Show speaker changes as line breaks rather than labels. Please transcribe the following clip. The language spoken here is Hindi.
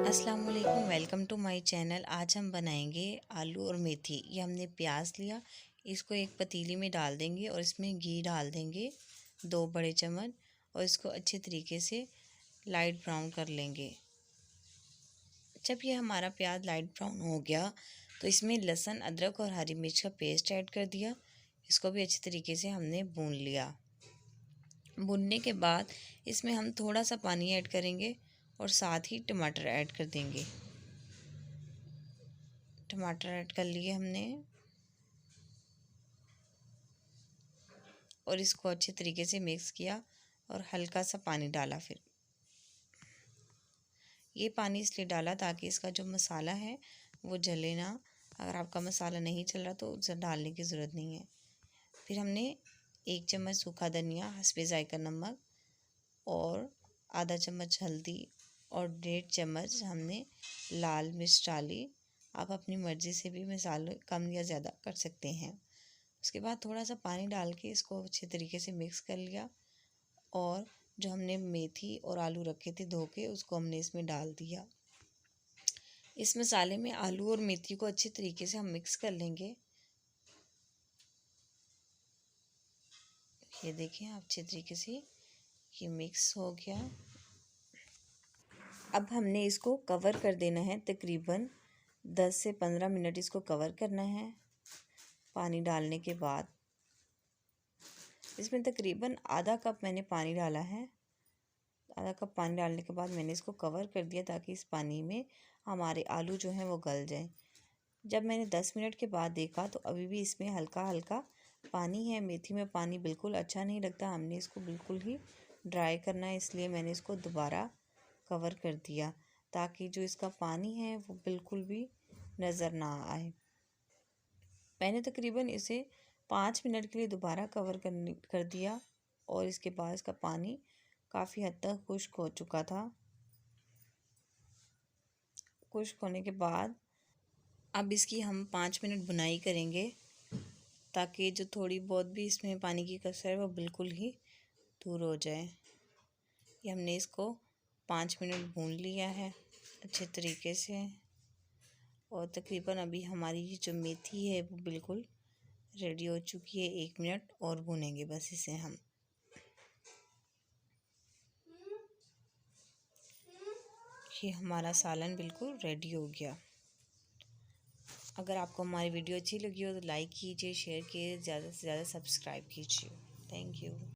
अस्सलाम वालेकुम, वेलकम टू माय चैनल। आज हम बनाएंगे आलू और मेथी। ये हमने प्याज लिया, इसको एक पतीली में डाल देंगे और इसमें घी डाल देंगे 2 बड़े चम्मच और इसको अच्छे तरीके से लाइट ब्राउन कर लेंगे। जब ये हमारा प्याज लाइट ब्राउन हो गया तो इसमें लहसुन, अदरक और हरी मिर्च का पेस्ट ऐड कर दिया। इसको भी अच्छे तरीके से हमने भून लिया। भूनने के बाद इसमें हम थोड़ा सा पानी ऐड करेंगे और साथ ही टमाटर ऐड कर देंगे। टमाटर ऐड कर लिए हमने और इसको अच्छे तरीके से मिक्स किया और हल्का सा पानी डाला। फिर ये पानी इसलिए डाला ताकि इसका जो मसाला है वो जले ना। अगर आपका मसाला नहीं चल रहा तो उसे डालने की ज़रूरत नहीं है। फिर हमने 1 चम्मच सूखा धनिया, हस्बे ज़ायका नमक और आधा चम्मच हल्दी और 1.5 चम्मच हमने लाल मिर्च डाली। आप अपनी मर्ज़ी से भी मसाले कम या ज़्यादा कर सकते हैं। उसके बाद थोड़ा सा पानी डाल के इसको अच्छे तरीके से मिक्स कर लिया और जो हमने मेथी और आलू रखे थे धो के उसको हमने इसमें डाल दिया। इस मसाले में आलू और मेथी को अच्छे तरीके से हम मिक्स कर लेंगे। ये देखें आप, अच्छे तरीके से ये मिक्स हो गया। अब हमने इसको कवर कर देना है, तकरीबन 10 से 15 मिनट इसको कवर करना है। पानी डालने के बाद इसमें तकरीबन आधा कप मैंने पानी डाला है। आधा कप पानी डालने के बाद मैंने इसको कवर कर दिया ताकि इस पानी में हमारे आलू जो हैं वो गल जाएं। जब मैंने 10 मिनट के बाद देखा तो अभी भी इसमें हल्का हल्का पानी है। मेथी में पानी बिल्कुल अच्छा नहीं लगता, हमने इसको बिल्कुल ही ड्राई करना है, इसलिए मैंने इसको दोबारा कवर कर दिया ताकि जो इसका पानी है वो बिल्कुल भी नज़र ना आए। मैंने तकरीबन इसे 5 मिनट के लिए दोबारा कवर कर दिया और इसके बाद इसका पानी काफ़ी हद तक खुश्क हो चुका था। खुश्क होने के बाद अब इसकी हम 5 मिनट बुनाई करेंगे ताकि जो थोड़ी बहुत भी इसमें पानी की कसर है वो बिल्कुल ही दूर हो जाए। ये हमने इसको 5 मिनट भून लिया है अच्छे तरीके से और तकरीबन अभी हमारी जो मेथी है वो बिल्कुल रेडी हो चुकी है। 1 मिनट और भूनेंगे बस इसे हम। ये हमारा सालन बिल्कुल रेडी हो गया। अगर आपको हमारी वीडियो अच्छी लगी हो तो लाइक कीजिए, शेयर कीजिए, ज़्यादा से ज़्यादा सब्सक्राइब कीजिए। Thank you.